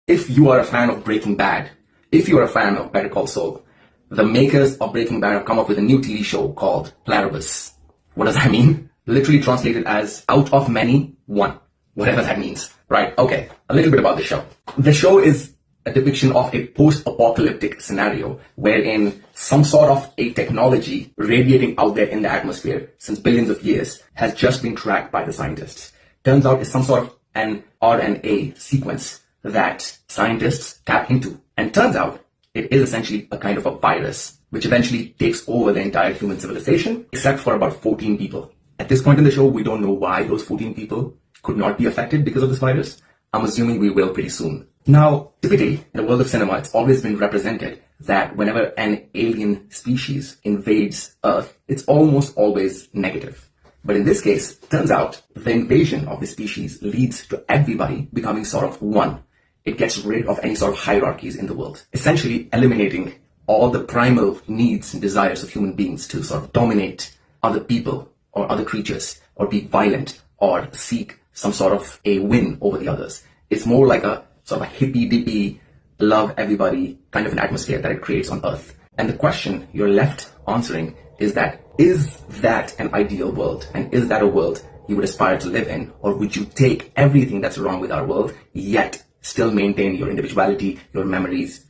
If you are a fan of Breaking Bad, if you are a fan of Better Call Saul, the makers of Breaking Bad have come up with a new TV show called Pluribus. What does that mean? Literally translated as out of many, one. Whatever that means. Right, okay. A little bit about the show. The show is a depiction of a post-apocalyptic scenario wherein some sort of a technology radiating out there in the atmosphere since billions of years has just been tracked by the scientists. Turns out it's some sort of an RNA sequence that scientists tap into. And turns out it is essentially a kind of a virus which eventually takes over the entire human civilization except for about 14 people. At this point in the show, we don't know why those 14 people could not be affected because of this virus. I'm assuming we will pretty soon. Now, typically, in the world of cinema, it's always been represented that whenever an alien species invades Earth, it's almost always negative. But in this case, turns out the invasion of the species leads to everybody becoming sort of one. It gets rid of any sort of hierarchies in the world, essentially eliminating all the primal needs and desires of human beings to sort of dominate other people or other creatures or be violent or seek some sort of a win over the others. It's more like a sort of a hippy-dippy, love everybody kind of an atmosphere that it creates on Earth. And the question you're left answering is that an ideal world? And is that a world you would aspire to live in? Or would you take everything that's wrong with our world, yet still maintain your individuality, your memories,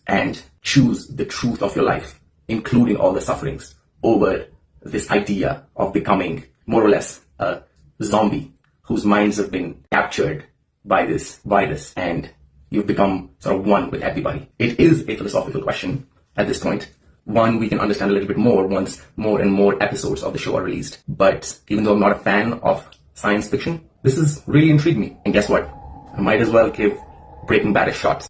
and choose the truth of your life, including all the sufferings, over this idea of becoming more or less a zombie whose minds have been captured by this virus and you've become sort of one with everybody? It is a philosophical question at this point. One we can understand a little bit more once more and more episodes of the show are released. But even though I'm not a fan of science fiction, this has really intrigued me. And guess what? I might as well give Breaking Bad a shot.